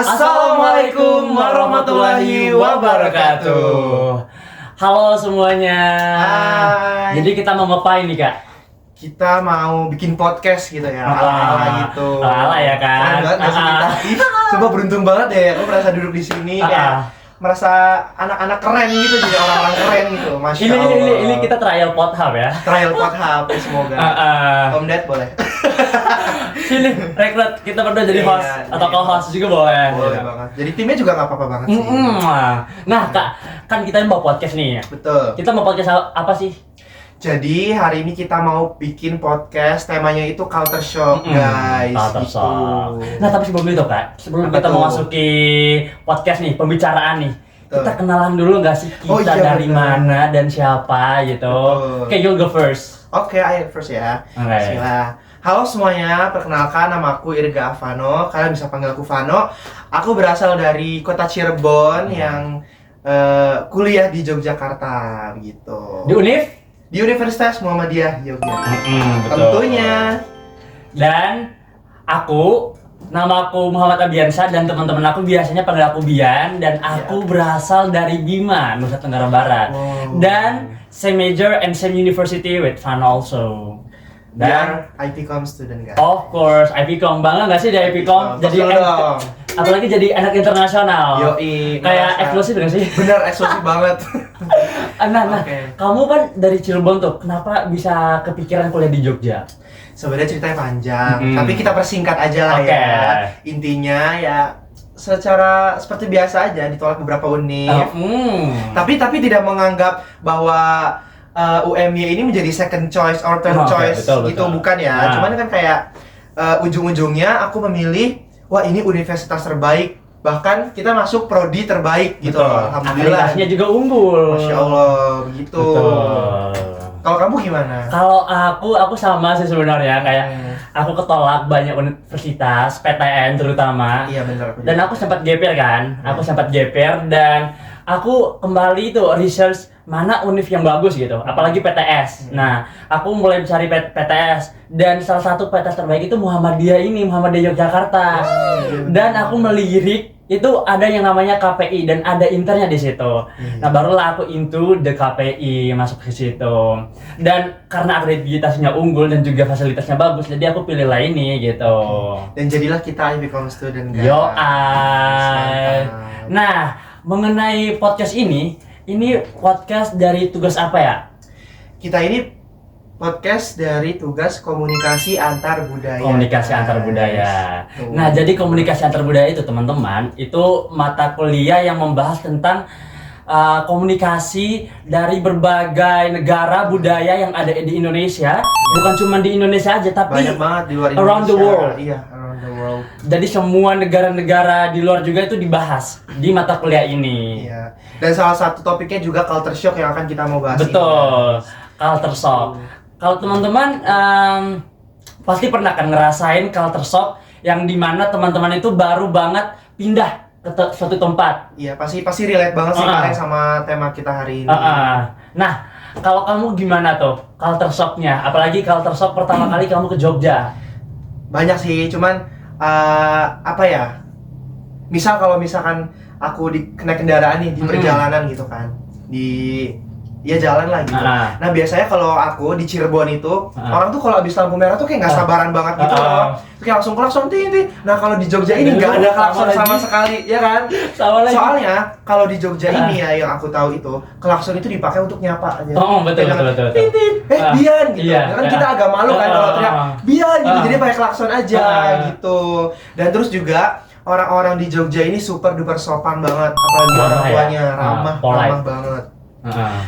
Assalamualaikum warahmatullahi wabarakatuh. Halo semuanya. Hai. Jadi kita mau ngapain nih kak? Kita mau bikin podcast gitu ya, ala-ala gitu. Ala ya kan? Keren banget nggak sih kita? Ih, coba beruntung banget deh, aku merasa duduk di sini kayak merasa anak-anak keren gitu, jadi orang-orang keren gitu. Masya Allah. Ini kita trial Podhub ya. Trial Podhub, semoga. Om Ded boleh. Sini rekrut kita berdua jadi host atau co-host juga boleh. Boleh banget. Jadi timnya juga nggak apa-apa banget sih. Nah kak, kan kita mau podcast nih. Betul. Kita mau podcast apa sih? Jadi hari ini kita mau bikin podcast, temanya itu culture shock, guys. Culture gitu. shock. Nah tapi sebelum itu kak, sebelum Apa kita tuh? memasuki podcast nih, pembicaraan nih, Betul. kita kenalan dulu nggak sih kita Oh, iya, dari benar. mana dan siapa gitu. Betul. Oke, you go first. Oke, I first ya. Oke. Bismillah. Halo semuanya, perkenalkan nama aku Irga Avano. Kalian bisa panggil aku Vano. Aku berasal dari kota Cirebon yang kuliah di Yogyakarta gitu. Di Univ? Di Universitas Muhammadiyah Yogyakarta. Betul. Tentunya. Dan nama aku Muhammad Abiansyah dan teman-teman aku biasanya panggil aku Bian dan aku berasal dari Bima, Nusa Tenggara Barat. Wow. Dan same major and same university with Vano also. Dan IPCOM student guys. of course, IPCOM, bangga nggak sih di IPCOM? Jadi dong. apalagi jadi anak internasional. Yoi. Kayak eksklusif nggak sih? Bener, eksklusif banget. Nah, Oke. kamu kan dari Cirebon tuh, kenapa bisa kepikiran kuliah di Jogja? Sebenarnya ceritanya panjang, tapi kita persingkat aja lah Oke. ya. Intinya ya secara seperti biasa aja ditolak beberapa univ. Tapi tidak menganggap bahwa UMY ini menjadi second choice or third choice betul. gitu, bukan ya. Cuman kan kayak ujung-ujungnya aku memilih, wah ini universitas terbaik. Bahkan kita masuk prodi terbaik gitu. Betul. Alhamdulillah. Akreditasinya juga unggul. Masya Allah, begitu. Betul. Kalau kamu gimana? Kalau aku sama sih sebenarnya kayak aku ketolak banyak universitas, PTN terutama. Iya benar. Dan aku sempat GPR kan, dan aku kembali tuh research mana univ yang bagus gitu, apalagi PTS. Nah, aku mulai mencari PTS dan salah satu PTS terbaik itu Muhammadiyah Yogyakarta. Dan aku melirik itu ada yang namanya KPI dan ada internnya di situ. Nah, barulah aku into the KPI, masuk ke situ. Dan karena akreditasinya unggul dan juga fasilitasnya bagus, jadi aku pilih lah ini gitu. Dan jadilah kita IPCOM student guys. Nah, mengenai podcast ini podcast dari tugas apa ya? Kita ini podcast dari tugas komunikasi antar budaya. Komunikasi guys. antar budaya. Tuh. Nah, jadi komunikasi antar budaya itu teman-teman, itu mata kuliah yang membahas tentang komunikasi dari berbagai negara budaya yang ada di Indonesia. Bukan cuma di Indonesia aja, tapi banyak banget di luar Indonesia. around the world. Iya, around the world. Jadi semua negara-negara di luar juga itu dibahas di mata kuliah ini. Iya. Dan salah satu topiknya juga culture shock yang akan kita mau bahas. Betul, culture shock. Kalau teman-teman pasti pernah kan ngerasain culture shock yang dimana teman-teman itu baru banget pindah ke suatu tempat. Iya, pasti relate banget sih kalian sama tema kita hari ini. Nah, kalau kamu gimana tuh culture shocknya? Apalagi culture shock pertama kali kamu ke Jogja. Banyak sih, cuman apa ya? Kalau misalkan aku naik kendaraan nih di perjalanan gitu kan, ya jalan lah gitu. Nah biasanya kalau aku di Cirebon itu orang tuh kalau habis lampu merah tuh kayak nggak sabaran banget gitu loh. Kayak langsung klakson ting. Nah kalau di Jogja ini nggak ada klakson sama sekali, ya kan? Soalnya kalau di Jogja ini ya yang aku tahu itu klakson itu dipakai untuk nyapa aja. Betul. Ting. Bian gitu. Ya kan kita agak malu kan kalau teriak Bian gitu. Jadi pakai klakson aja gitu. Dan terus juga orang-orang di Jogja ini super duper sopan banget, apalagi orang tuanya ramah banget.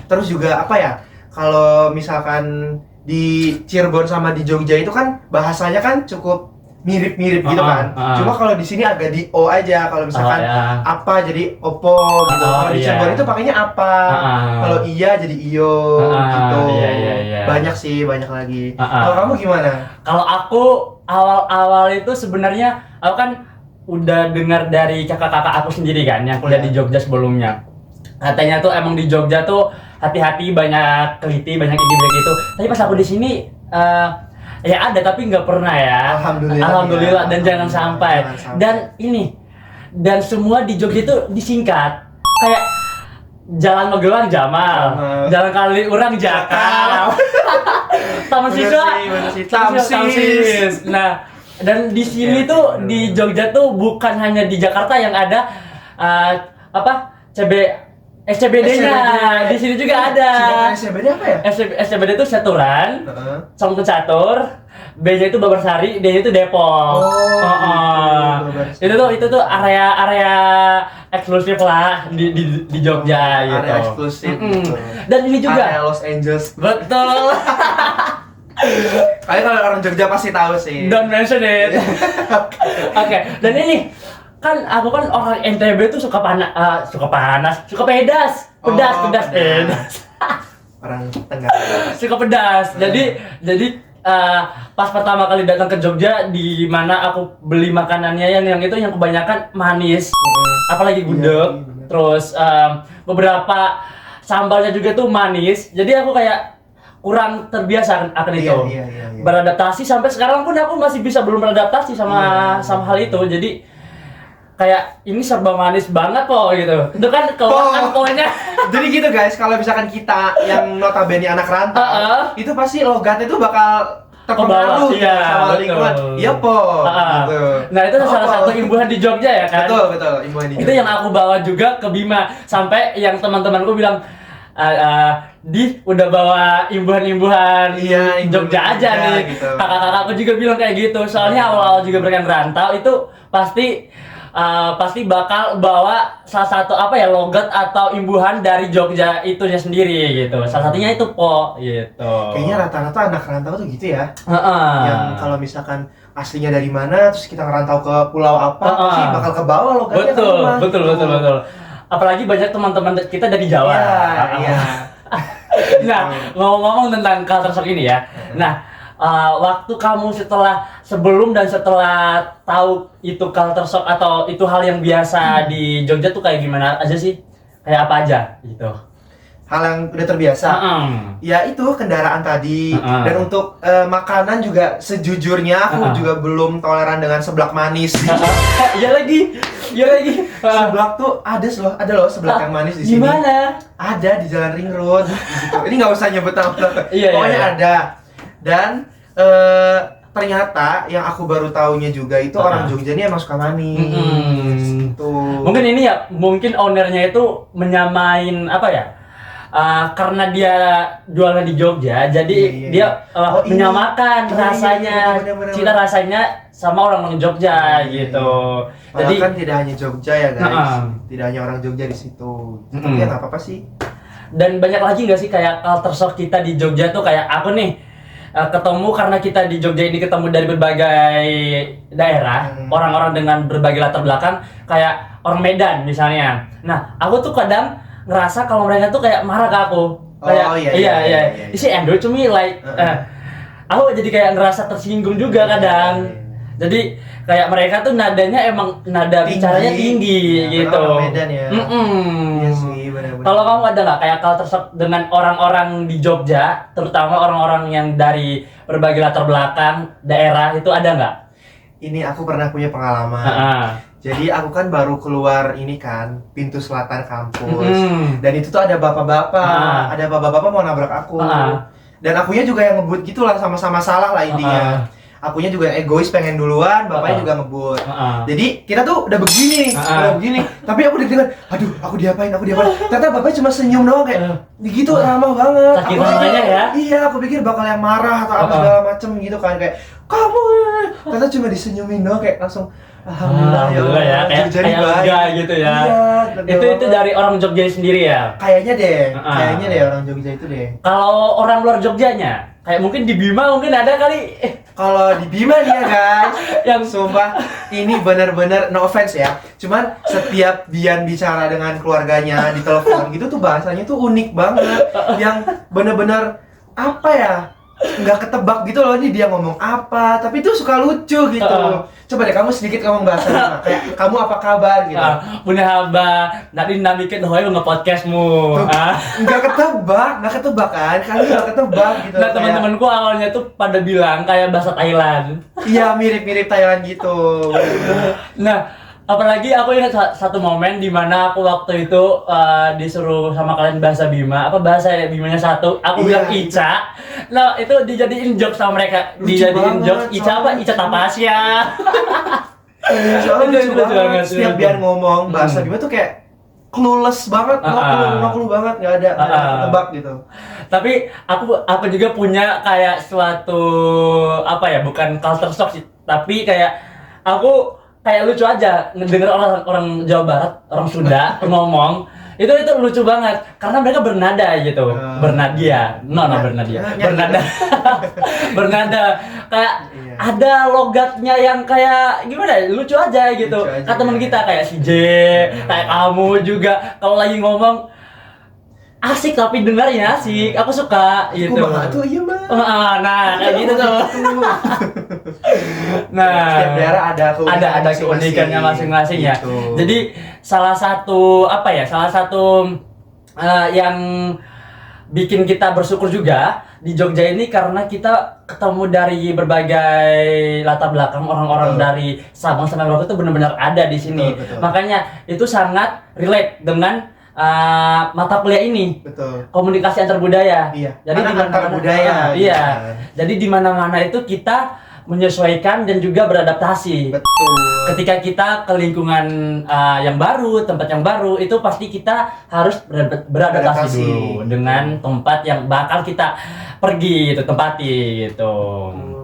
Terus juga apa ya, kalau misalkan di Cirebon sama di Jogja itu kan bahasanya kan cukup mirip-mirip gitu kan. Cuma kalau di sini agak di O aja. Kalau misalkan apa jadi opo gitu. Kalau di Cirebon itu pakainya apa. Kalau iya jadi iyo gitu. Banyak sih, banyak lagi. Kalau kamu gimana? Kalau aku awal-awal itu sebenarnya aku kan udah dengar dari kakak-kakak aku sendiri kan yang kuliah di Jogja sebelumnya. Katanya tuh emang di Jogja tuh hati-hati, banyak teliti, banyak ini banyak itu. Tapi pas aku di sini ya ada tapi nggak pernah ya. Alhamdulillah dan jangan sampai. Dan ini dan semua di Jogja itu disingkat. Kayak Jalan Magelang Jamal, Jalan Kaliurang Jakal, Taman Siswa Tamsis. Nah, dan di sini tuh di Jogja tuh bukan hanya di Jakarta yang ada SCBD-nya. Di sini juga ada. SCBD apa ya? SCBD itu Caturan, Songken Catur, B-nya itu Babarsari, D-nya itu Depok. Itu tuh area eksklusif lah di Jogja gitu. Area eksklusif. Gitu. Dan ini juga area Los Angeles. betul. Kalian kalau orang Jogja pasti tahu sih. Don't mention it. Oke, dan ini kan aku kan orang NTB tuh suka pedas. Orang Tenggara. Suka pedas. Jadi pas pertama kali datang ke Jogja, di mana aku beli makanannya yang itu yang kebanyakan manis, apalagi gudeg. Terus beberapa sambalnya juga tuh manis. Jadi aku kayak kurang terbiasa akan itu. Beradaptasi sampai sekarang pun aku masih belum beradaptasi sama hal itu. Jadi kayak ini serba manis banget kok gitu. Itu kan keluar pokoknya. Jadi gitu guys, kalau misalkan kita yang notabene anak rantau, itu pasti logatnya tuh bakal terpengaruh sama lingkungan. Iya gitu. Nah, itu salah satu imbuhan di Jogja ya kan? Betul, imbuhan di Jogja. Itu yang aku bawa juga ke Bima, sampai yang teman-temanku bilang udah bawa imbuhan-imbuhan Jogja aja nih. Gitu. Kakak-kakakku juga bilang kayak gitu. Soalnya awal-awal juga mereka rantau itu pasti bakal bawa salah satu logat atau imbuhan dari Jogja itunya sendiri gitu. Salah satunya itu gitu. Kayaknya rata-rata anak rantau tuh gitu ya. Yang kalau misalkan aslinya dari mana, terus kita ngerantau ke pulau apa, pasti bakal ke bawah logatnya. Betul. Apalagi banyak teman-teman kita dari Jawa. Iya. Nah, ngomong-ngomong tentang culture shock ini ya. Nah, waktu kamu sebelum dan setelah tahu itu culture shock atau itu hal yang biasa di Jogja tuh kayak gimana aja sih? Kayak apa aja gitu? Hal yang udah terbiasa. Ya itu kendaraan tadi. Dan untuk makanan juga sejujurnya aku juga belum toleran dengan seblak manis. Iya lagi. Seblak tuh ada loh seblak yang manis di sini. Gimana? Ada di Jalan Ring Road gitu. Ini nggak usah nyebut nama. Pokoknya ada. Dan ternyata yang aku baru taunya juga itu orang Jogja ini emang suka manis. Mungkin ini ya, mungkin ownernya itu menyamain karena dia jualnya di Jogja, jadi dia menyamakan rasanya, cita rasanya sama orang Jogja gitu. Jadi kan tidak hanya Jogja ya guys, tidak hanya orang Jogja di situ. Tapi ya nggak apa-apa sih. Dan banyak lagi nggak sih kayak culture shock kita di Jogja tuh, kayak aku nih ketemu, karena kita di Jogja ini ketemu dari berbagai daerah, orang-orang dengan berbagai latar belakang, kayak orang Medan misalnya. Nah, aku tuh kadang ngerasa kalau mereka tuh kayak marah ke aku. Kayak iya. Isi Andrew to me like aku jadi kayak ngerasa tersinggung juga kadang. Jadi kayak mereka tuh nadanya emang nada bicaranya tinggi gitu. Orang Medan ya. Iya sih, benar-benar. Kalau kamu ada nggak kayak culture shock dengan orang-orang di Jogja, terutama orang-orang yang dari berbagai latar belakang daerah, itu ada nggak? Ini aku pernah punya pengalaman. Jadi aku kan baru keluar ini kan, pintu selatan kampus. Dan itu tuh ada bapak-bapak, mau nabrak aku. Dan akunya juga yang ngebut gitulah, sama-sama salah lah intinya. Akunya juga egois pengen duluan, bapaknya juga ngebut. Jadi kita tuh udah begini. Tapi aku deg-degan, aduh aku diapain. Ternyata bapaknya cuma senyum doang kayak begitu, ramah banget. Sakit namanya ya? Iya, aku pikir bakal yang marah atau apa segala macem gitu kan, kayak kamu. Ternyata cuma disenyumin doang, kayak langsung Alhamdulillah ya, kayak lega gitu ya. Iya, itu dari orang Jogja sendiri ya? Kayaknya deh orang Jogja itu deh. Kalau orang luar Jogjanya, kayak mungkin di Bima mungkin ada kali. Kalau di Bima nih ya guys, yang sumpah ini bener-bener no offense ya. Cuman setiap Bian bicara dengan keluarganya di telepon gitu tuh bahasanya tuh unik banget. Yang bener-bener apa ya? Nggak ketebak gitu loh, ini dia ngomong apa, tapi itu suka lucu gitu. Coba deh kamu sedikit ngomong bahasanya, kayak kamu apa kabar gitu. Punya haba, nanti namikin hoy nge-podcastmu. Nggak ketebak kan? Kalian nggak ketebak gitu. Nah, teman-temanku awalnya tuh pada bilang kayak bahasa Thailand. Iya, mirip-mirip Thailand gitu. Nah, Apalagi aku ingat satu momen di mana aku waktu itu disuruh sama kalian bahasa Bima, apa bahasa Bimanya satu, aku bilang Ica. Nah, itu dijadiin joke sama mereka. Lucu Dijadiin banget, joke Ica apa? Ica Tapasya. Soalnya lucu Lucu banget. banget, Setiap lucu. Bian ngomong bahasa Bima tuh kayak clueless banget, no clue banget, nggak ada tebak gitu. Tapi aku juga punya kayak suatu apa ya, bukan culture shock sih, tapi kayak aku kayak lucu aja ngedenger orang Jawa Barat, orang Sunda ngomong itu lucu banget karena mereka bernada gitu, bernadia, bernada, bernada kayak Iya. ada logatnya yang kayak gimana ya, lucu aja gitu. Lucu aja, Kata teman ya. kita kayak si J, kayak kamu juga kalau lagi ngomong asik tapi dengarnya asik, aku suka gitu. Kumaha tuh iya mah. Nah, kayak gitu tuh. Nah, Setiap daerah ada ada keunikannya masing-masing ya. Gitu. Jadi salah satu yang bikin kita bersyukur juga di Jogja ini karena kita ketemu dari berbagai latar belakang orang-orang Betul. dari Sabang sampai Merauke itu benar-benar ada di sini. Betul. Makanya itu sangat relate dengan mata kuliah ini. Betul. Komunikasi antar budaya. Iya. Jadi Karena di mana-mana- antar budaya, iya. gitu kan. Jadi di mana-mana itu kita menyesuaikan dan juga beradaptasi. Betul. Ketika kita ke lingkungan yang baru, tempat yang baru, itu pasti kita harus beradaptasi Beradaptasi. dulu dengan tempat yang bakal kita pergi gitu, tempati gitu.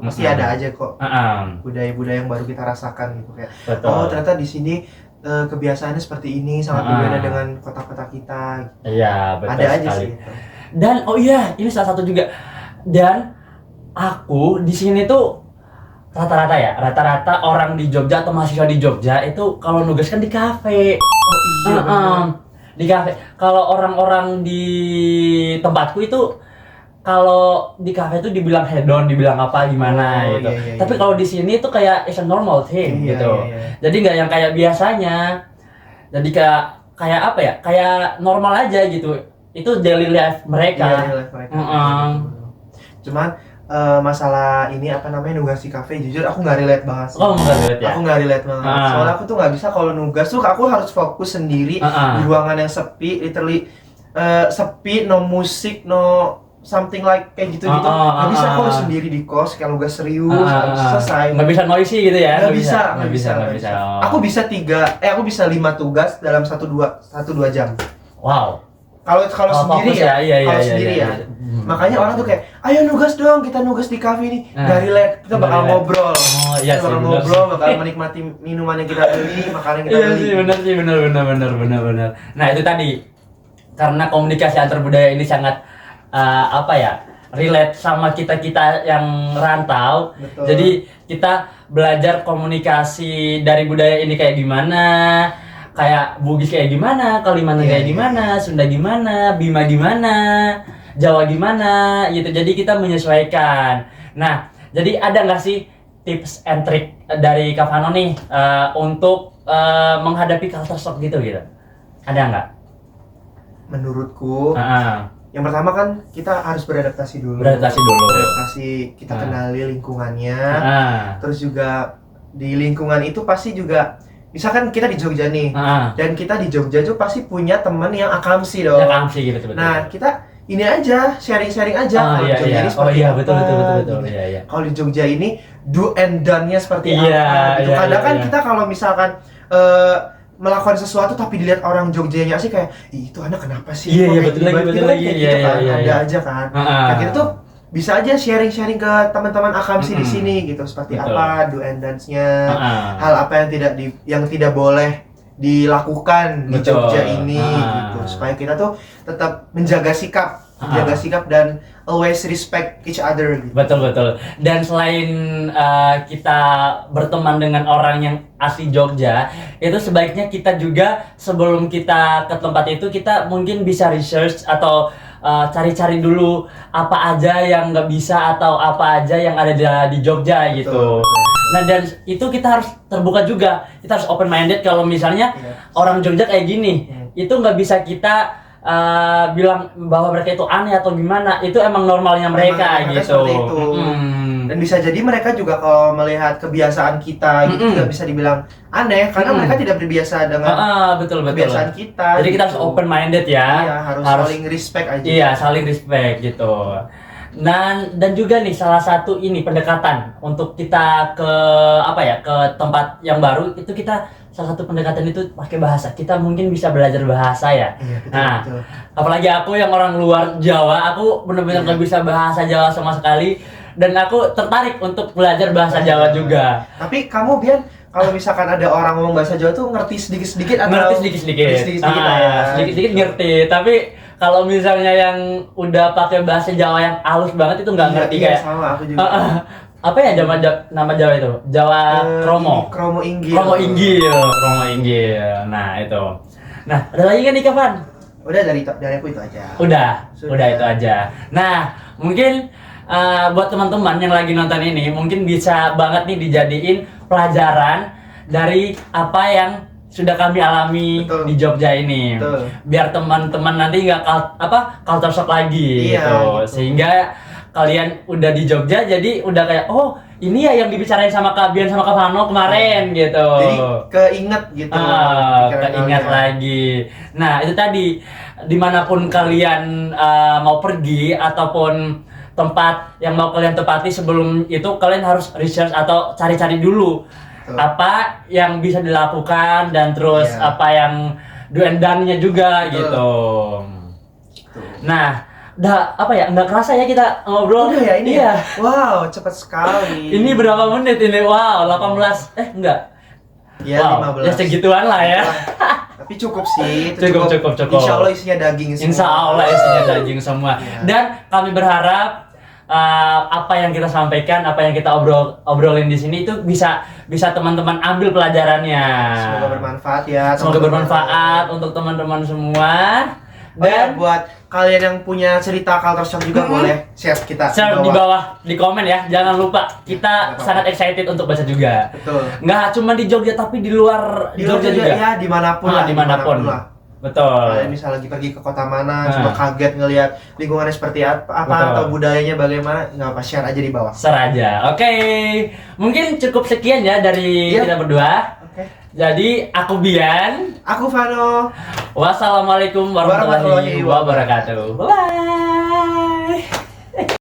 Pasti ada aja kok Heeh. budaya-budaya yang baru kita rasakan gitu kayak. Betul. Oh, ternyata di sini kebiasaannya seperti ini, sangat berbeda dengan kota-kota kita. Iya, betul Ada aja sekali. sih gitu. Dan oh iya, ini salah satu juga. Dan aku di sini tuh rata-rata orang di Jogja atau mahasiswa di Jogja itu kalau nugas kan di kafe. Oh iya. bener. Di kafe. Kalau orang-orang di tempatku itu kalau di kafe itu dibilang hedon, dibilang apa gimana Oh, gitu. iya. Tapi kalau di sini itu kayak it's a normal thing Iya, gitu. iya. Jadi nggak yang kayak biasanya. Jadi kayak apa ya? Kayak normal aja gitu. Itu daily life mereka. Iya, live mereka. Mm-mm. Cuman masalah ini apa namanya nugas di kafe, jujur aku nggak relate banget sih. Oh, nggak relate ya? Aku nggak relate banget. Soalnya aku tuh nggak bisa kalau nugas tuh aku harus fokus sendiri di ruangan yang sepi, literally sepi, no musik, no something like kayak gitu-gitu. Nggak bisa aku harus sendiri di kos kalau nggak serius, harus selesai. Nggak bisa noisy gitu ya? Nggak bisa. Oh. Aku bisa 5 tugas dalam 1-2 jam. Wow. Kalau sendiri fokus ya, iya, kalau iya, sendiri iya, ya. iya. Makanya orang tuh kayak, ayo nugas dong, kita nugas di kafe ini. Nggak relate, kita Nggak bakal relate. ngobrol. Oh iya Kita sih, bakal benar ngobrol, sih. bakal menikmati minuman yang kita beli, makanan yang kita Iya beli. sih, benar. Nah itu tadi karena komunikasi antar budaya ini sangat apa ya, relate sama kita yang rantau. Betul. Jadi kita belajar komunikasi dari budaya ini kayak gimana, kayak Bugis kayak gimana, Kalimantan Iya, kayak iya. gimana, Sunda gimana, Bima gimana, Jawa gimana, gitu. Jadi kita menyesuaikan. Nah, jadi ada nggak sih tips and trick dari Kak Vano nih untuk menghadapi culture shock gitu? Ada nggak? Menurutku, yang pertama kan kita harus beradaptasi dulu. Beradaptasi, kita kenali lingkungannya. Terus juga di lingkungan itu pasti juga, misalkan kita di Jogja nih, dan kita di Jogja tuh pasti punya teman yang akamsi dong. Ya Kamsi gitu betul. Nah, kita ini aja, sharing-sharing aja. Kalau di Jogja ini seperti apa, betul. gini. Iya. Kalau di Jogja ini do and done-nya seperti Iya, apa gitu. iya, Kadang kan iya. kita kalau misalkan melakukan sesuatu tapi dilihat orang Jogjanya sih kayak, ih itu anak kenapa sih? Iya, Kok iya, kayak betul gini lagi, banget?" betul Gitu kan, lagi. kayak Iya, gitu kan, iya, ada iya. aja kan. Nah kita tuh bisa aja sharing-sharing ke teman-teman akamsi di sini gitu, seperti Betul. apa do and dance-nya, hal apa yang tidak boleh dilakukan di Betul. Jogja ini gitu, supaya kita tuh tetap menjaga sikap dan always respect each other gitu. Betul. Dan selain kita berteman dengan orang yang asli Jogja, itu sebaiknya kita juga sebelum kita ke tempat itu kita mungkin bisa research atau cari-cari dulu apa aja yang nggak bisa atau apa aja yang ada di Jogja gitu. Betul. Nah dan itu kita harus terbuka juga, kita harus open minded kalau misalnya orang Jogja kayak gini, itu nggak bisa kita bilang bahwa mereka itu aneh atau gimana, itu emang normalnya mereka Emang gitu. seperti itu. Dan bisa jadi mereka juga kalau melihat kebiasaan kita gitu juga bisa dibilang aneh karena mereka tidak berbiasa dengan betul. kebiasaan kita. Jadi kita harus gitu. open minded ya. Iya, harus saling respect aja. Iya, saling respect gitu. Dan juga nih salah satu ini pendekatan untuk kita ke ke tempat yang baru itu kita salah satu pendekatan itu pakai bahasa. Kita mungkin bisa belajar bahasa ya. Iya, betul, Nah, betul. apalagi aku yang orang luar Jawa, aku benar-benar nggak bisa bahasa Jawa sama sekali dan aku tertarik untuk belajar bahasa Jawa juga. Tapi kamu Bian, kalau misalkan ada orang ngomong bahasa Jawa tuh ngerti sedikit-sedikit atau Ngerti sedikit-sedikit. Sedikit-sedikit lah ya. Sedikit-sedikit ngerti, tapi kalau misalnya yang udah pakai bahasa Jawa yang halus banget itu nggak ngerti Iya, kayak sama aku juga. apa ya nama Jawa itu? Jawa Kromo. Kromo Inggil. Kromo Inggil. Nah, itu. Nah, ada lagi kan nih Kapan? Udah dari aku itu aja. Udah itu aja. Nah, mungkin buat teman-teman yang lagi nonton ini mungkin bisa banget nih dijadiin pelajaran dari apa yang sudah kami alami Betul. di Jogja ini. Betul. Biar teman-teman nanti nggak culture shock lagi Iya, gitu. gitu. Sehingga kalian udah di Jogja jadi udah kayak oh ini ya yang dibicarain sama Kak Bian sama Kak Vano kemarin gitu. Jadi keinget gitu. pikiran Keingat kalian. lagi. Nah itu tadi dimanapun kalian mau pergi ataupun tempat yang mau kalian tepati sebelum itu kalian harus research atau cari-cari dulu Betul. apa yang bisa dilakukan dan terus Iya. apa yang do and done-nya juga Betul. gitu. Gitu. Nah, nggak kerasa ya kita ngobrol. Udah ya ini. Iya. Wow, cepat sekali. Ini berapa menit ini? Wow, 18. Enggak. Ya, Wow, 15. ya segituan lah ya. Tapi cukup sih. Itu Cukup. Insya Allah isinya daging semua. Insya Allah isinya daging semua. Iya. Dan kami berharap apa yang kita sampaikan, apa yang kita obrolin di sini itu bisa teman-teman ambil pelajarannya. Semoga bermanfaat ya. Semoga teman-teman. bermanfaat untuk teman-teman semua. Oh ya, Dan buat kalian yang punya cerita culture shock juga boleh share kita share di bawah di komen ya. Jangan lupa kita Nggak apa-apa. sangat excited untuk baca juga. Betul. Nggak cuma di Jogja tapi di luar Di luar Jogja juga. ya, dimanapun lah. Dimanapun. lah. Betul. Kalian bisa lagi pergi ke kota mana, Nah. cuma kaget ngelihat lingkungannya seperti apa Betul. atau budayanya bagaimana, nggak apa share aja di bawah. Share aja. Oke. Mungkin cukup sekian ya dari Iya. kita berdua. Oke. Jadi aku Bian. Aku Vano. Wassalamualaikum warahmatullahi wabarakatuh. Bye.